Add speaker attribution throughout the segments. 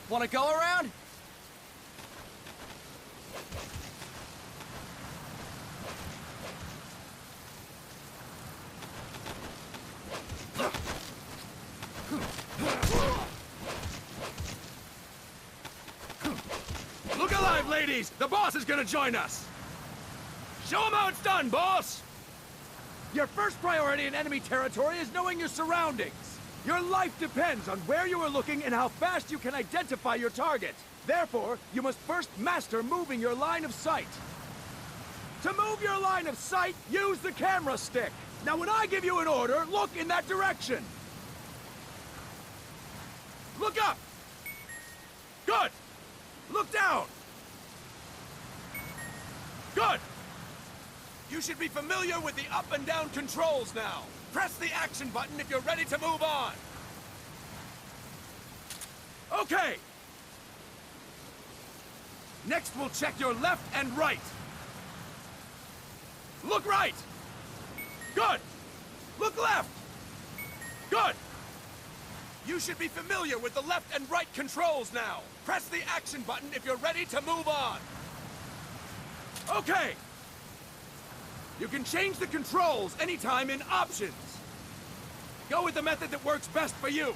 Speaker 1: Wanna go around?
Speaker 2: Look alive, ladies! The boss is gonna join us! Show him how it's done, boss! Your first priority in enemy territory is knowing your surroundings. Your life depends on where you are looking and how fast you can identify your target. Therefore, you must first master moving your line of sight. To move your line of sight, use the camera stick. Now when I give you an order, look in that direction. Look up! Good! Look down! Good! You should be familiar with the up and down controls now. Press the action button if you're ready to move on. Okay! Next, we'll check your left and right. Look right! Good! Look left! Good! You should be familiar with the left and right controls now. Press the action button if you're ready to move on. Okay! You can change the controls anytime in Options. Go with the method that works best for you.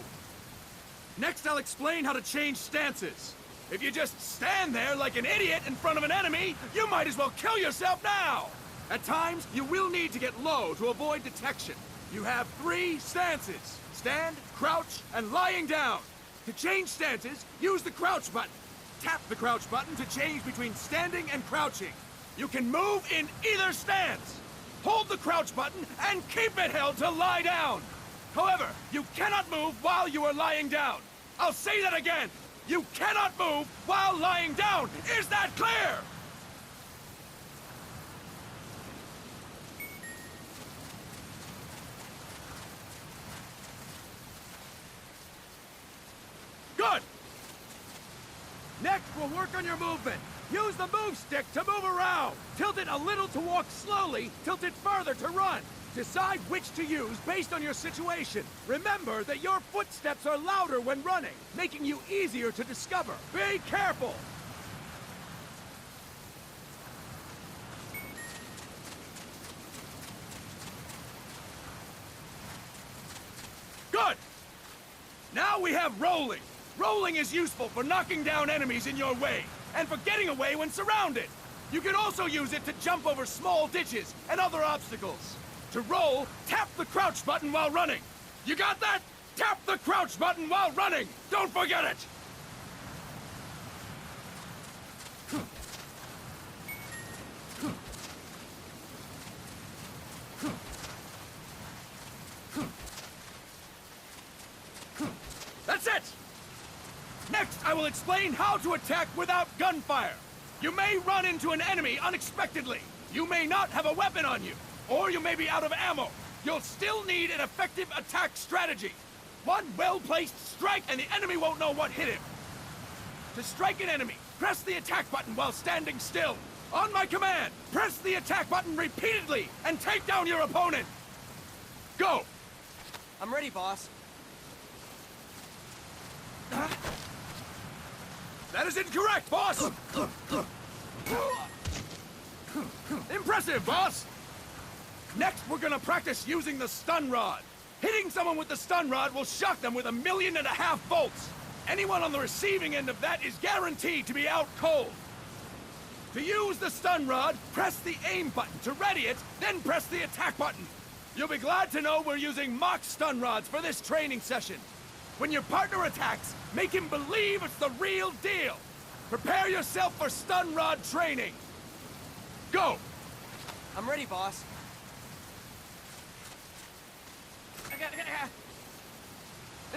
Speaker 2: Next, I'll explain how to change stances. If you just stand there like an idiot in front of an enemy, you might as well kill yourself now! At times, you will need to get low to avoid detection. You have 3 stances: stand, crouch, and lying down. To change stances, use the crouch button. Tap the crouch button to change between standing and crouching. You can move in either stance. Hold the crouch button and keep it held to lie down. However, you cannot move while you are lying down. I'll say that again. You cannot move while lying down. Is that clear? Good. Next, we'll work on your movement. Use the move stick to move around. Tilt it a little to walk slowly, tilt it further to run. Decide which to use based on your situation. Remember that your footsteps are louder when running, making you easier to discover. Be careful! Good! Now we have rolling. Rolling is useful for knocking down enemies in your way, and for getting away when surrounded. You can also use it to jump over small ditches and other obstacles. To roll, tap the crouch button while running. You got that? Tap the crouch button while running! Don't forget it! That's it! Next, I will explain how to attack without gunfire. You may run into an enemy unexpectedly. You may not have a weapon on you, or you may be out of ammo. You'll still need an effective attack strategy. One well-placed strike and the enemy won't know what hit him. To strike an enemy, press the attack button while standing still. On my command, press the attack button repeatedly and take down your opponent. Go!
Speaker 1: I'm ready, boss.
Speaker 2: That is incorrect, boss! Impressive, boss! Next, we're gonna practice using the stun rod. Hitting someone with the stun rod will shock them with 1.5 million volts. Anyone on the receiving end of that is guaranteed to be out cold. To use the stun rod, press the aim button to ready it, then press the attack button. You'll be glad to know we're using mock stun rods for this training session. When your partner attacks, make him believe it's the real deal. Prepare yourself for stun rod training. Go!
Speaker 1: I'm ready, boss.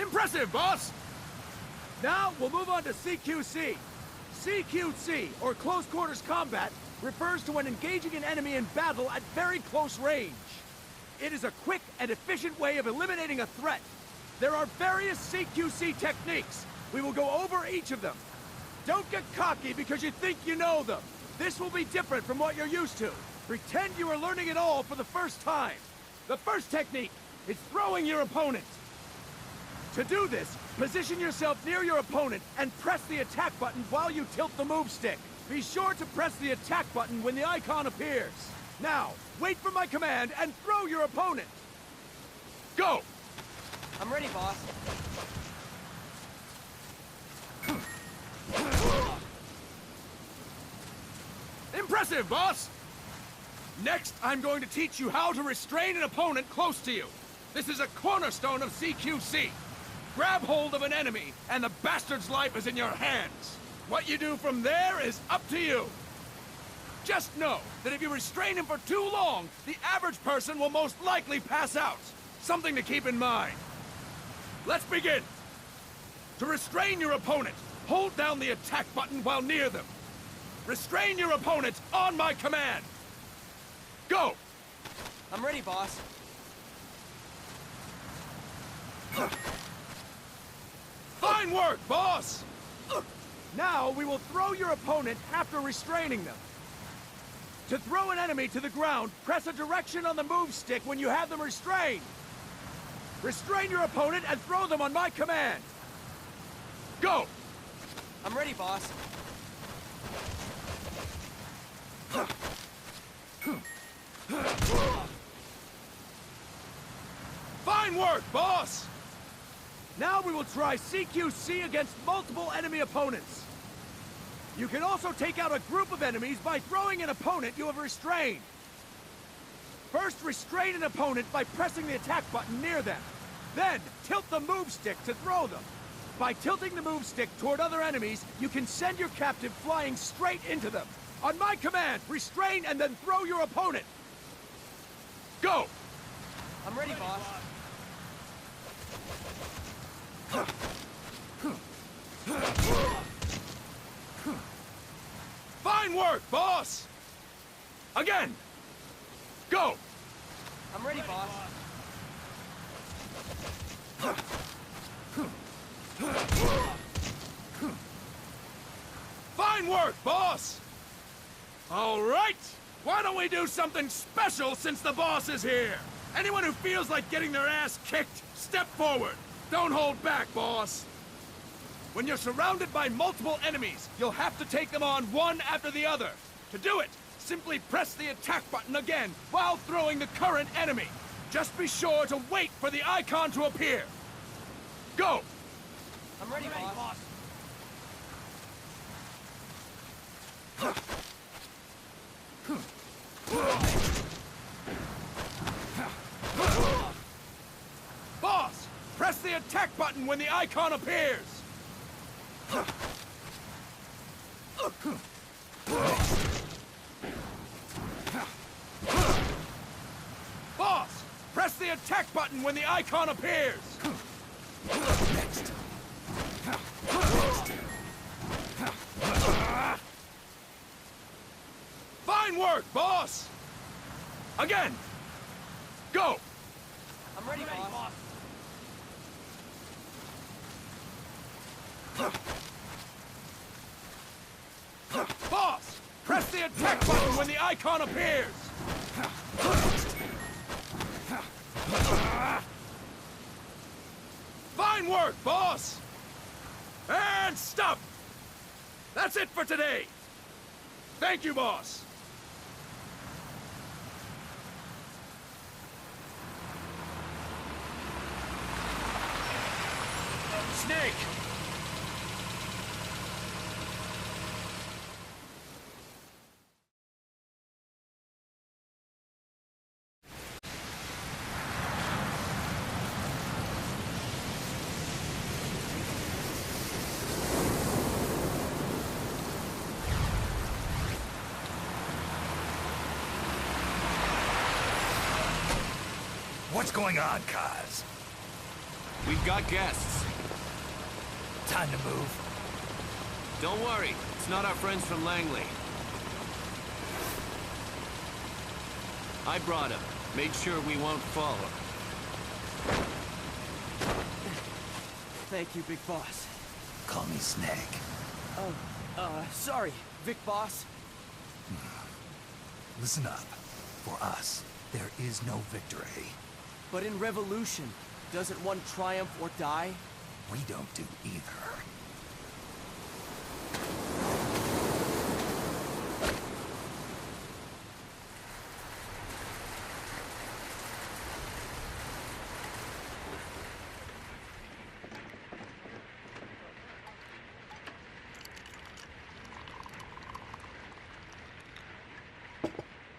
Speaker 2: Impressive, boss! Now, we'll move on to CQC. CQC, or Close Quarters Combat, refers to when engaging an enemy in battle at very close range. It is a quick and efficient way of eliminating a threat. There are various CQC techniques. We will go over each of them. Don't get cocky because you think you know them. This will be different from what you're used to. Pretend you are learning it all for the first time. The first technique is throwing your opponent. To do this, Position yourself near your opponent and press the attack button while you tilt the move stick. Be sure to press the attack button when the icon appears. Now, wait for my command and throw your opponent. Go!
Speaker 1: I'm ready, boss.
Speaker 2: Impressive, boss! Next, I'm going to teach you how to restrain an opponent close to you. This is a cornerstone of CQC. Grab hold of an enemy, and the bastard's life is in your hands. What you do from there is up to you. Just know that if you restrain him for too long, the average person will most likely pass out. Something to keep in mind. Let's begin. To restrain your opponent, hold down the attack button while near them. Restrain your opponent on my command. Go!
Speaker 1: I'm ready, boss.
Speaker 2: Fine work, boss! Now we will throw your opponent after restraining them. To throw an enemy to the ground, press a direction on the move stick when you have them restrained. Restrain your opponent and throw them on my command. Go!
Speaker 1: I'm ready, boss.
Speaker 2: Fine work, boss! Now we will try CQC against multiple enemy opponents. You can also take out a group of enemies by throwing an opponent you have restrained. First, restrain an opponent by pressing the attack button near them. Then, tilt the move stick to throw them. By tilting the move stick toward other enemies, you can send your captive flying straight into them. On my command, restrain and then throw your opponent. Go!
Speaker 1: I'm ready, boss.
Speaker 2: Fine work, boss! Again! Go!
Speaker 1: I'm ready, boss.
Speaker 2: Fine work, boss! All right! Why don't we do something special since the boss is here? Anyone who feels like getting their ass kicked, step forward. Don't hold back, boss. When you're surrounded by multiple enemies, you'll have to take them on one after the other. To do it, simply press the attack button again while throwing the current enemy. Just be sure to wait for the icon to appear. Go!
Speaker 1: I'm ready, boss.
Speaker 2: Boss, press the attack button when the icon appears. Boss, press the attack button when the icon appears. Next. Fine work, boss! Again! Go!
Speaker 1: I'm ready, boss.
Speaker 2: Boss! Press the attack button when the icon appears! Fine work, boss! And stop! That's it for today! Thank you, boss! Snake!
Speaker 3: What's going on, Kaz?
Speaker 4: We've got guests.
Speaker 3: Time to move.
Speaker 4: Don't worry, it's not our friends from Langley. I brought him. Made sure we won't fall.
Speaker 1: Thank you, Big Boss.
Speaker 3: Call me Snake.
Speaker 1: Sorry, Vic Boss.
Speaker 3: Listen up. For us, there is no victory.
Speaker 1: But in revolution, doesn't one triumph or die?
Speaker 3: We don't do either.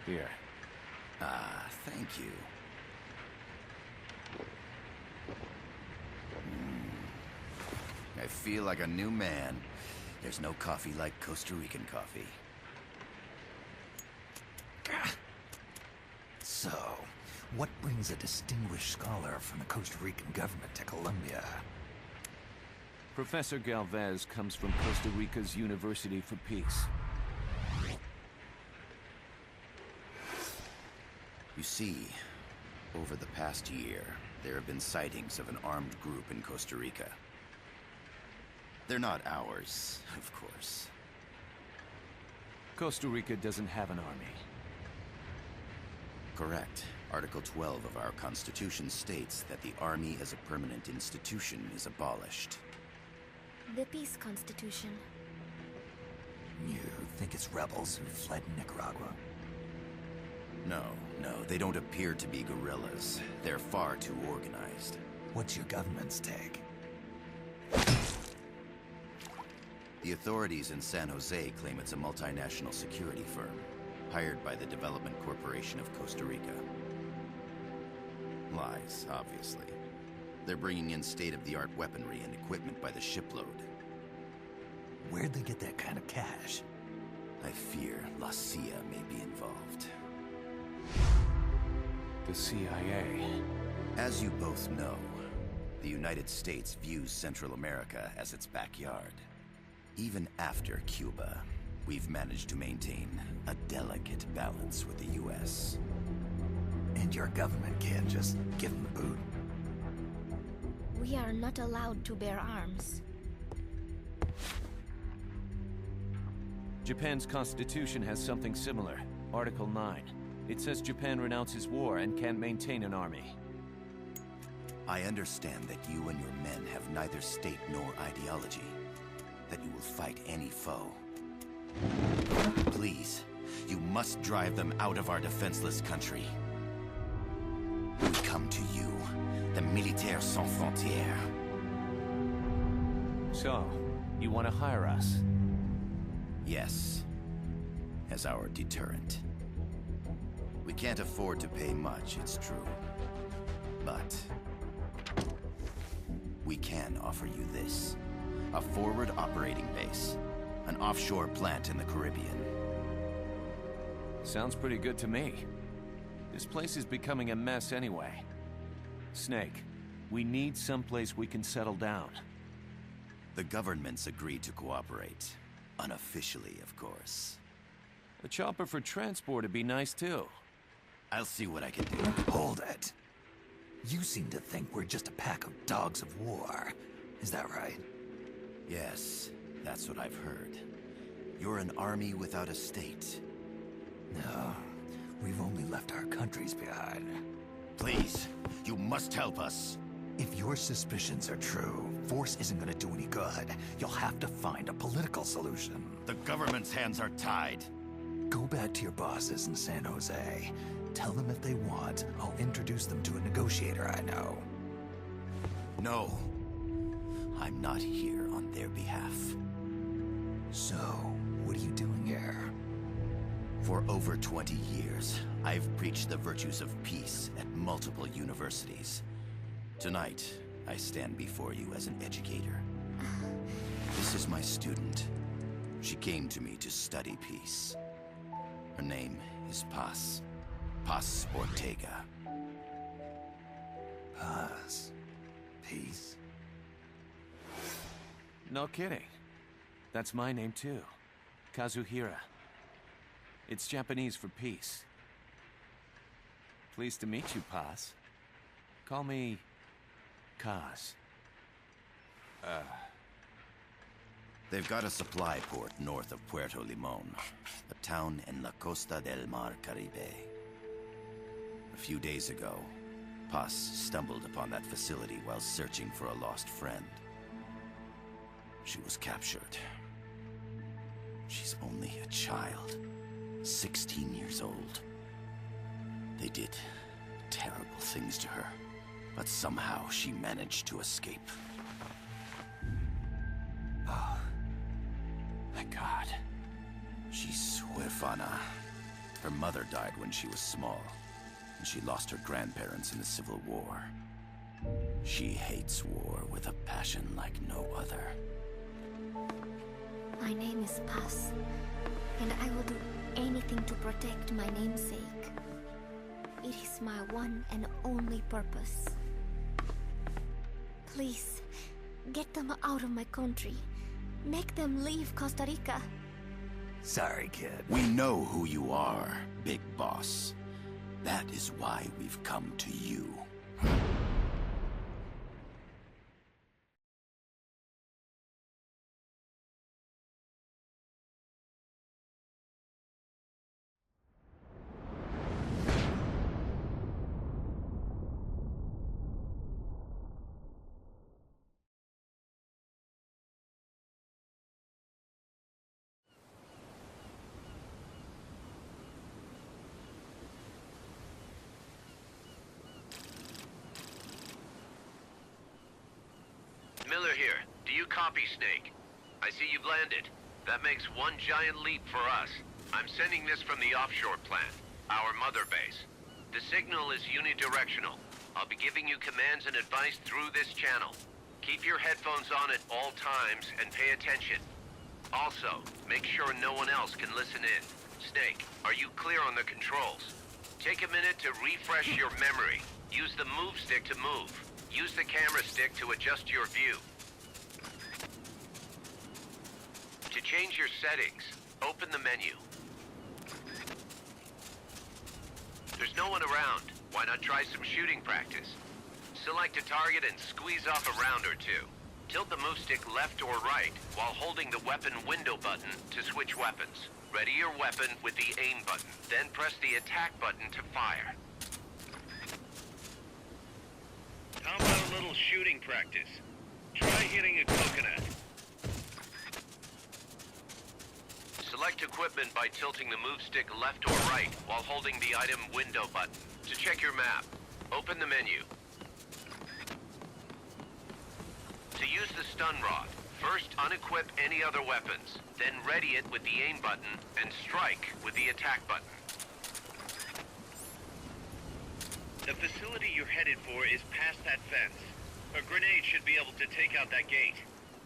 Speaker 4: Here.
Speaker 5: Ah, thank you. I feel like a new man. There's no coffee like Costa Rican coffee.
Speaker 3: So, what brings a distinguished scholar from the Costa Rican government to Colombia?
Speaker 4: Professor Galvez comes from Costa Rica's University for Peace.
Speaker 5: You see, over the past year, there have been sightings of an armed group in Costa Rica. They're not ours, of course.
Speaker 4: Costa Rica doesn't have an army.
Speaker 5: Correct. Article 12 of our Constitution states that the Army as a permanent institution is abolished.
Speaker 6: The Peace Constitution.
Speaker 3: You think it's rebels who fled Nicaragua?
Speaker 5: No, they don't appear to be guerrillas. They're far too organized.
Speaker 3: What's your government's take?
Speaker 5: The authorities in San Jose claim it's a multinational security firm, hired by the Development Corporation of Costa Rica. Lies, obviously. They're bringing in state-of-the-art weaponry and equipment by the shipload.
Speaker 3: Where'd they get that kind of cash?
Speaker 5: I fear La CIA may be involved.
Speaker 4: The CIA.
Speaker 5: As you both know, the United States views Central America as its backyard. Even after Cuba, we've managed to maintain a delicate balance with the U.S.
Speaker 3: And your government can't just give them the boot?
Speaker 6: We are not allowed to bear arms.
Speaker 4: Japan's constitution has something similar. Article 9. It says Japan renounces war and can't maintain an army.
Speaker 5: I understand that you and your men have neither state nor ideology. That you will fight any foe. Please, you must drive them out of our defenseless country. We come to you, the Militaires Sans Frontières.
Speaker 4: So, you want to hire us?
Speaker 5: Yes, as our deterrent. We can't afford to pay much, it's true. But we can offer you this. A forward operating base. An offshore plant in the Caribbean.
Speaker 4: Sounds pretty good to me. This place is becoming a mess anyway. Snake, we need someplace we can settle down.
Speaker 5: The governments agreed to cooperate. Unofficially, of course.
Speaker 4: A chopper for transport would be nice too.
Speaker 5: I'll see what I can do.
Speaker 3: Hold it. You seem to think we're just a pack of dogs of war. Is that right?
Speaker 5: Yes, that's what I've heard. You're an army without a state.
Speaker 3: No, we've only left our countries behind.
Speaker 5: Please, you must help us.
Speaker 3: If your suspicions are true, force isn't gonna do any good. You'll have to find a political solution.
Speaker 5: The government's hands are tied.
Speaker 3: Go back to your bosses in San Jose. Tell them if they want, I'll introduce them to a negotiator I know.
Speaker 5: No. I'm not here on their behalf.
Speaker 3: So, what are you doing here?
Speaker 5: For over 20 years, I've preached the virtues of peace at multiple universities. Tonight, I stand before you as an educator. This is my student. She came to me to study peace. Her name is Paz. Paz Ortega.
Speaker 3: Paz. Peace.
Speaker 4: No kidding. That's my name too. Kazuhira. It's Japanese for peace. Pleased to meet you, Paz. Call me Kaz.
Speaker 5: They've got a supply port north of Puerto Limon, a town in la Costa del Mar Caribe. A few days ago, Paz stumbled upon that facility while searching for a lost friend. She was captured. She's only a child, 16 years old. They did terrible things to her, but somehow she managed to escape. Oh, thank God. She's Huefana. Her mother died when she was small, and she lost her grandparents in the Civil War. She hates war with a passion like no other.
Speaker 6: My name is Paz, and I will do anything to protect my namesake. It is my one and only purpose. Please, get them out of my country. Make them leave Costa Rica.
Speaker 3: Sorry, kid.
Speaker 5: We know who you are, Big Boss. That is why we've come to you.
Speaker 7: Miller here. Do you copy, Snake? I see you've landed. That makes one giant leap for us. I'm sending this from the offshore plant, our mother base. The signal is unidirectional. I'll be giving you commands and advice through this channel. Keep your headphones on at all times and pay attention. Also, make sure no one else can listen in. Snake, are you clear on the controls? Take a minute to refresh your memory. Use the move stick to move. Use the camera stick to adjust your view. To change your settings, open the menu. There's no one around. Why not try some shooting practice? Select a target and squeeze off a round or two. Tilt the move stick left or right while holding the weapon window button to switch weapons. Ready your weapon with the aim button, then press the attack button to fire. How about a little shooting practice? Try hitting a coconut. Select equipment by tilting the move stick left or right while holding the item window button. To check your map, open the menu. To use the stun rod, first unequip any other weapons, then ready it with the aim button and strike with the attack button. The facility you're headed for is past that fence. A grenade should be able to take out that gate.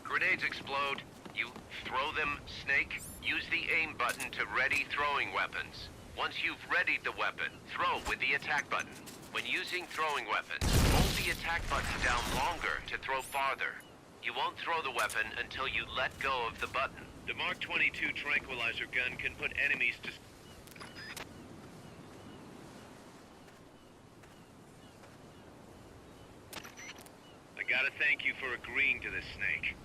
Speaker 7: Grenades explode. You throw them, Snake. Use the aim button to ready throwing weapons. Once you've readied the weapon, throw with the attack button. When using throwing weapons, hold the attack button down longer to throw farther. You won't throw the weapon until you let go of the button. The Mark 22 tranquilizer gun can put enemies to... I gotta thank you for agreeing to this, Snake.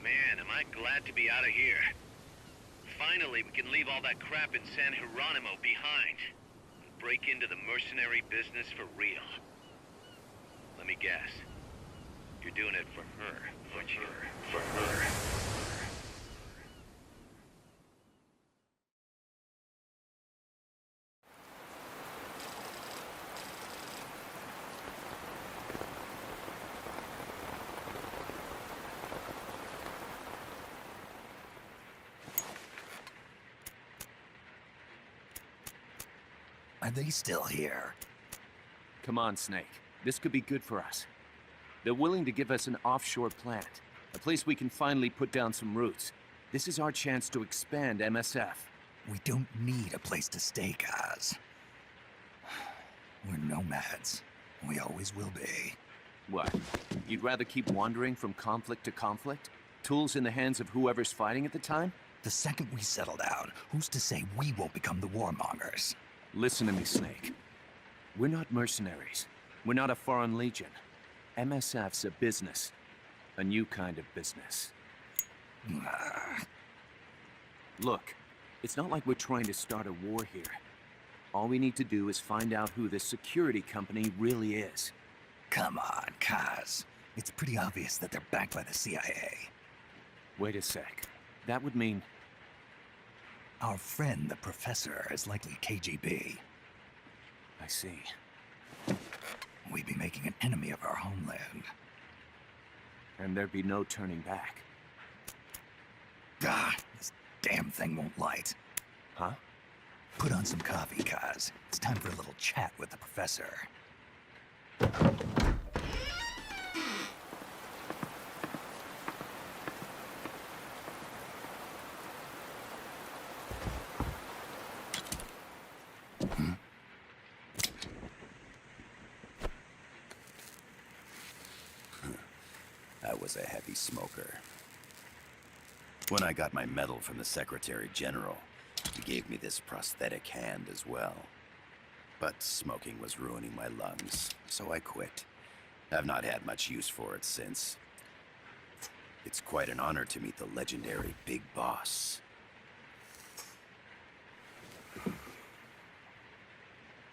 Speaker 7: Man, am I glad to be out of here. Finally, we can leave all that crap in San Geronimo behind. And break into the mercenary business for real. Let me guess. You're doing it for her, aren't you? For her.
Speaker 3: Are they still here?
Speaker 4: Come on, Snake. This could be good for us. They're willing to give us an offshore plant, a place we can finally put down some roots. This is our chance to expand MSF.
Speaker 3: We don't need a place to stay, Kaz. We're nomads. We always will be.
Speaker 4: What? You'd rather keep wandering from conflict to conflict? Tools in the hands of whoever's fighting at the time?
Speaker 3: The second we settle down, who's to say we won't become the warmongers?
Speaker 4: Listen to me, Snake. We're not mercenaries. We're not a foreign legion. MSF's a business. A new kind of business. Look, it's not like we're trying to start a war here. All we need to do is find out who this security company really is.
Speaker 3: Come on, Kaz. It's pretty obvious that they're backed by the CIA.
Speaker 4: Wait a sec. That would mean...
Speaker 3: Our friend, the professor, is likely KGB.
Speaker 4: I see.
Speaker 3: We'd be making an enemy of our homeland.
Speaker 4: And there'd be no turning back.
Speaker 3: God, this damn thing won't light.
Speaker 4: Huh?
Speaker 3: Put on some coffee, Kaz. It's time for a little chat with the professor.
Speaker 5: I was a heavy smoker. When I got my medal from the Secretary General, he gave me this prosthetic hand as well. But smoking was ruining my lungs, so I quit. I've not had much use for it since. It's quite an honor to meet the legendary Big Boss.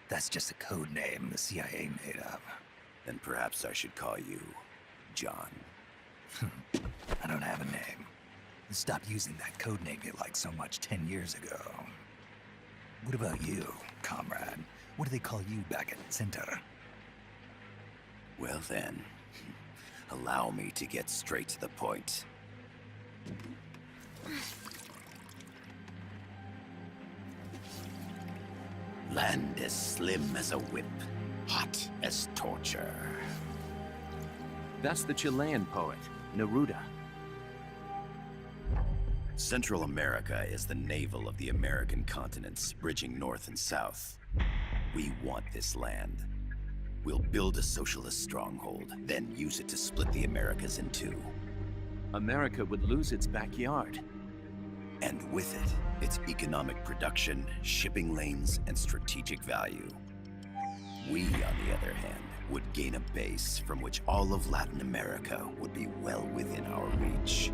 Speaker 3: That's just a code name the CIA made up.
Speaker 5: Then perhaps I should call you John.
Speaker 3: I don't have a name. Stop using that code name you liked so much 10 years ago. What about you, comrade? What do they call you back at Center?
Speaker 5: Well then, allow me to get straight to the point. Land as slim as a whip, hot as torture.
Speaker 4: That's the Chilean poet, Neruda.
Speaker 5: Central America is the navel of the American continents, bridging north and south. We want this land. We'll build a socialist stronghold, then use it to split the Americas in two.
Speaker 4: America would lose its backyard.
Speaker 5: And with it, its economic production, shipping lanes, and strategic value. We, on the other hand, would gain a base from which all of Latin America would be well within our reach.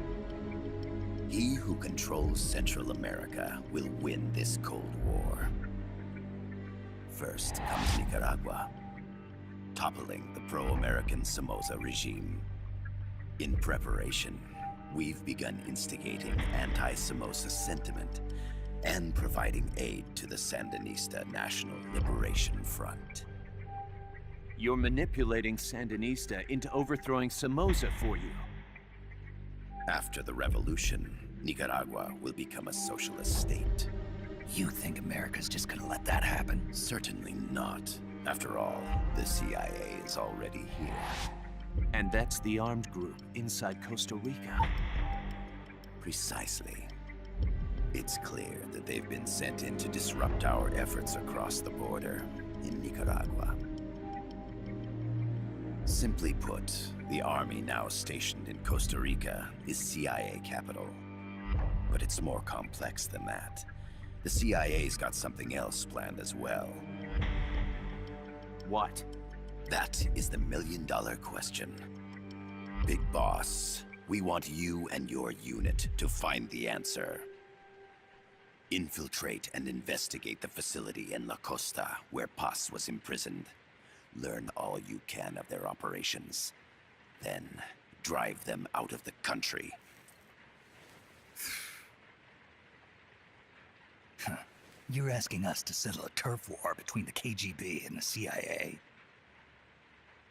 Speaker 5: He who controls Central America will win this Cold War. First comes Nicaragua, toppling the pro-American Somoza regime. In preparation, we've begun instigating anti-Somoza sentiment and providing aid to the Sandinista National Liberation Front.
Speaker 4: You're manipulating Sandinista into overthrowing Somoza for you.
Speaker 5: After the revolution, Nicaragua will become a socialist state.
Speaker 3: You think America's just gonna let that happen?
Speaker 5: Certainly not. After all, the CIA is already here.
Speaker 4: And that's the armed group inside Costa Rica.
Speaker 5: Precisely. It's clear that they've been sent in to disrupt our efforts across the border in Nicaragua. Simply put, the army now stationed in Costa Rica is CIA capital. But it's more complex than that. The CIA's got something else planned as well.
Speaker 4: What?
Speaker 5: That is the million-dollar question. Big Boss, we want you and your unit to find the answer. Infiltrate and investigate the facility in La Costa, where Paz was imprisoned. Learn all you can of their operations. Then, drive them out of the country.
Speaker 3: You're asking us to settle a turf war between the KGB and the CIA?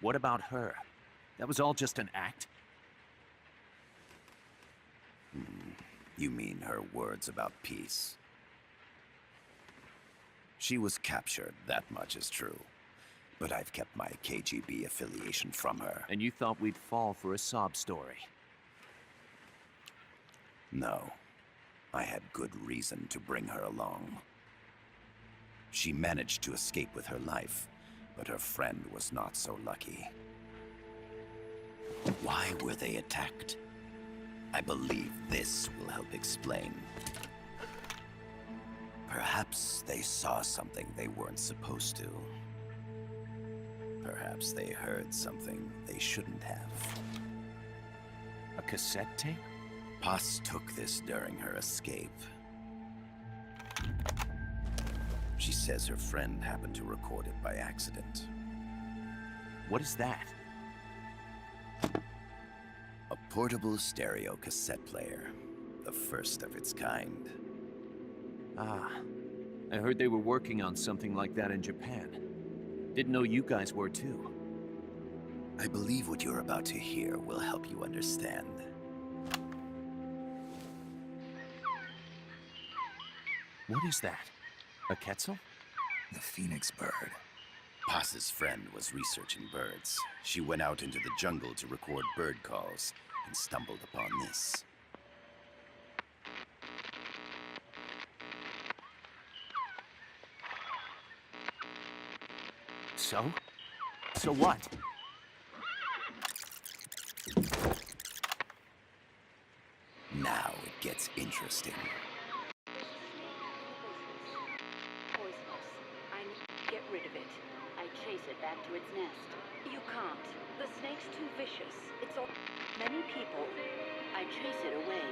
Speaker 4: What about her? That was all just an act?
Speaker 5: You mean her words about peace? She was captured, that much is true. But I've kept my KGB affiliation from her.
Speaker 4: And you thought we'd fall for a sob story?
Speaker 5: No. I had good reason to bring her along. She managed to escape with her life, but her friend was not so lucky. Why were they attacked? I believe this will help explain. Perhaps they saw something they weren't supposed to. Perhaps they heard something they shouldn't have.
Speaker 4: A cassette tape?
Speaker 5: Paz took this during her escape. She says her friend happened to record it by accident.
Speaker 4: What is that?
Speaker 5: A portable stereo cassette player. The first of its kind.
Speaker 4: Ah, I heard they were working on something like that in Japan. Didn't know you guys were too.
Speaker 5: I believe what you're about to hear will help you understand.
Speaker 4: What is that? A quetzal?
Speaker 3: The phoenix bird.
Speaker 5: Paz's friend was researching birds. She went out into the jungle to record bird calls and stumbled upon this.
Speaker 4: So? So what?
Speaker 5: Now it gets interesting.
Speaker 8: Poisonous. I need to get rid of it. I chase it back to its nest. You can't. The snake's too vicious. It's all... Many people. I chase it away.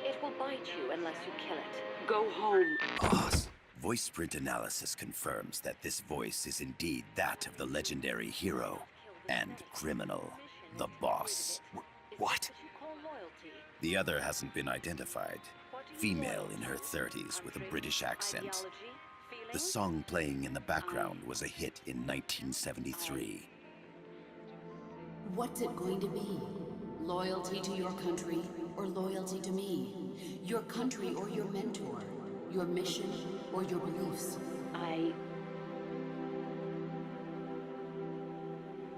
Speaker 8: It will bite you unless you kill it. Go home.
Speaker 5: Boss. Voice print analysis confirms that this voice is indeed that of the legendary hero and criminal, the boss.
Speaker 3: What?
Speaker 5: The other hasn't been identified. Female in her 30s with a British accent. The song playing in the background was a hit in 1973.
Speaker 9: What's it going to be? Loyalty to your country or loyalty to me? Your country or your mentor? Your mission or your beliefs?
Speaker 8: I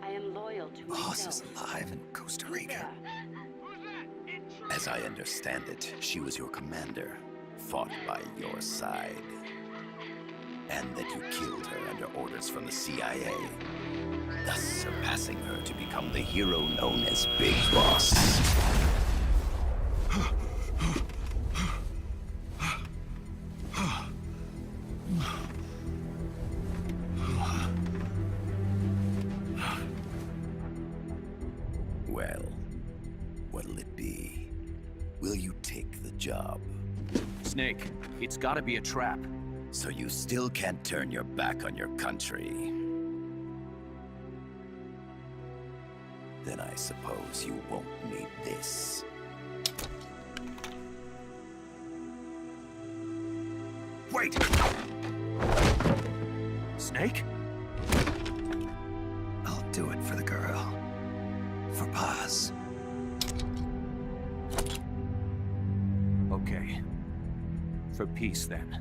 Speaker 8: am loyal to
Speaker 3: Boss is
Speaker 8: myself.
Speaker 3: alive in Costa Rica.
Speaker 5: As I understand it, she was your commander, fought by your side. And that you killed her under orders from the CIA, thus surpassing her to become the hero known as Big Boss. Well, what'll it be? Will you take the job?
Speaker 4: Snake, it's gotta be a trap.
Speaker 5: So you still can't turn your back on your country? Then I suppose you won't need this.
Speaker 3: Wait!
Speaker 4: Snake?
Speaker 3: I'll do it for the girl. For Paz.
Speaker 4: Okay. For peace, then.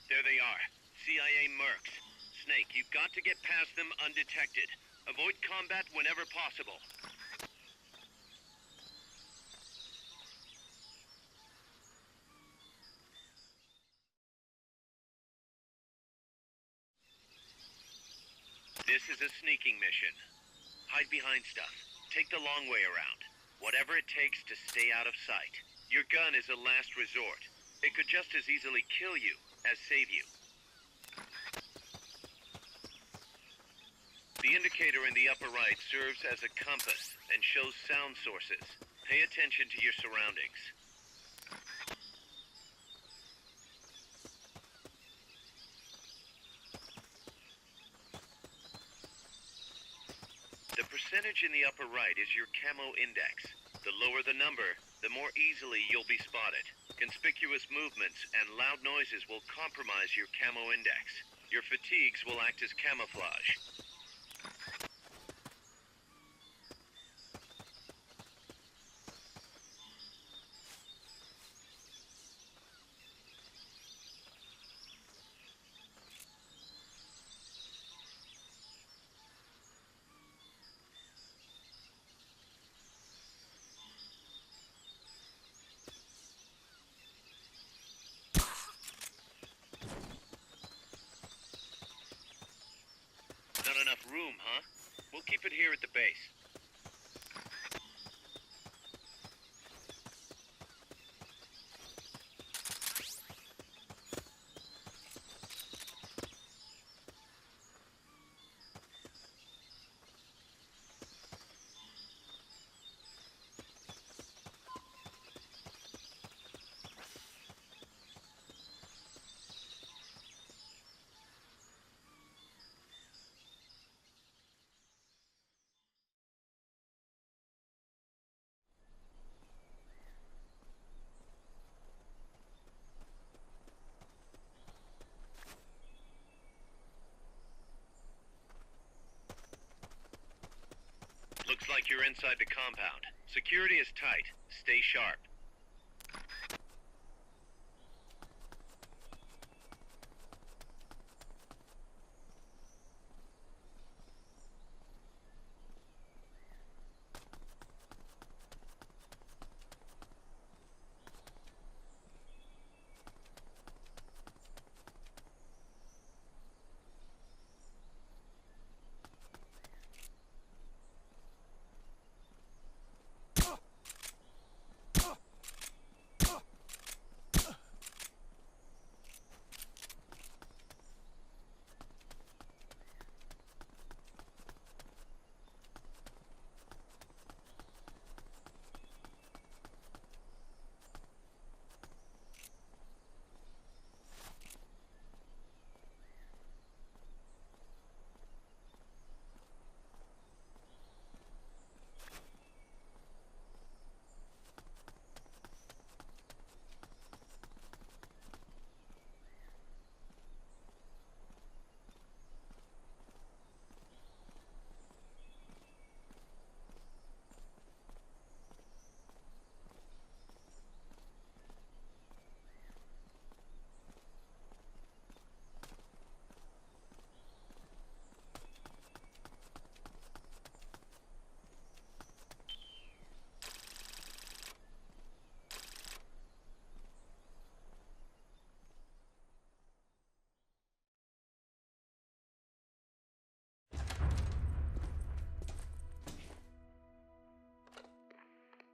Speaker 7: There they are. CIA mercs. Snake, you've got to get past them undetected. Avoid combat whenever possible. This is a sneaking mission. Hide behind stuff. Take the long way around. Whatever it takes to stay out of sight. Your gun is a last resort. It could just as easily kill you as save you. The indicator in the upper right serves as a compass and shows sound sources. Pay attention to your surroundings. The percentage in the upper right is your camo index. The lower the number, the more easily you'll be spotted. Conspicuous movements and loud noises will compromise your camo index. Your fatigues will act as camouflage. Not enough room, huh? We'll keep it here at the base. inside the compound. Security is tight. Stay sharp.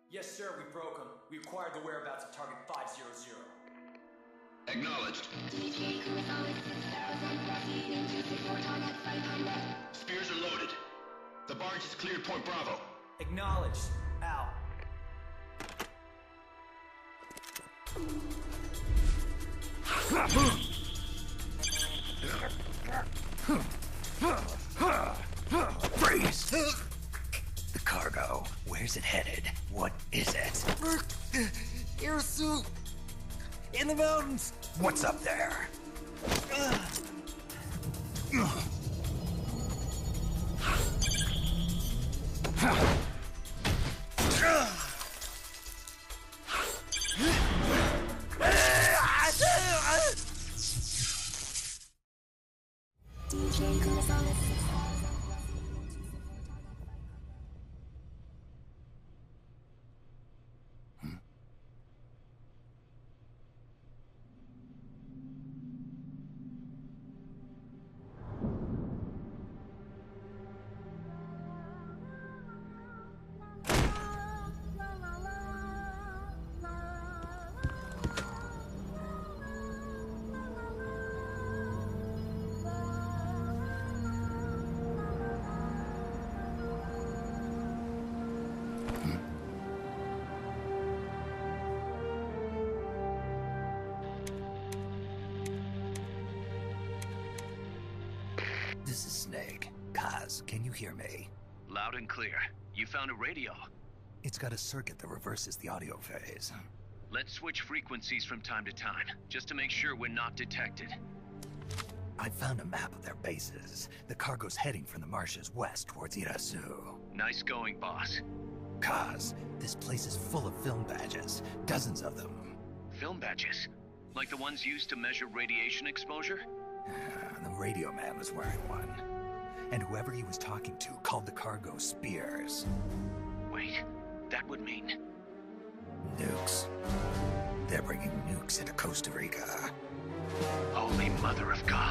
Speaker 1: Yes, sir, we broke them. We acquired the whereabouts of target 500.
Speaker 7: Acknowledged. Spears are loaded. The barge is cleared Point Bravo.
Speaker 1: Acknowledged. Out.
Speaker 3: Freeze! The cargo. Where's it headed? What is it?
Speaker 1: Air suit! In the mountains!
Speaker 3: What's up there? This is Snake. Kaz, can you hear me?
Speaker 7: Loud and clear. You found a radio.
Speaker 3: It's got a circuit that reverses the audio phase.
Speaker 7: Let's switch frequencies from time to time, just to make sure we're not detected.
Speaker 3: I found a map of their bases. The cargo's heading from the marshes west towards Irasu.
Speaker 7: Nice going, boss.
Speaker 3: Kaz, this place is full of film badges. Dozens of them.
Speaker 7: Film badges? Like the ones used to measure radiation exposure?
Speaker 3: The radio man was wearing one. And whoever he was talking to called the cargo Spears.
Speaker 7: Wait, that would mean...
Speaker 3: Nukes. They're bringing nukes into Costa Rica.
Speaker 7: Holy Mother of God.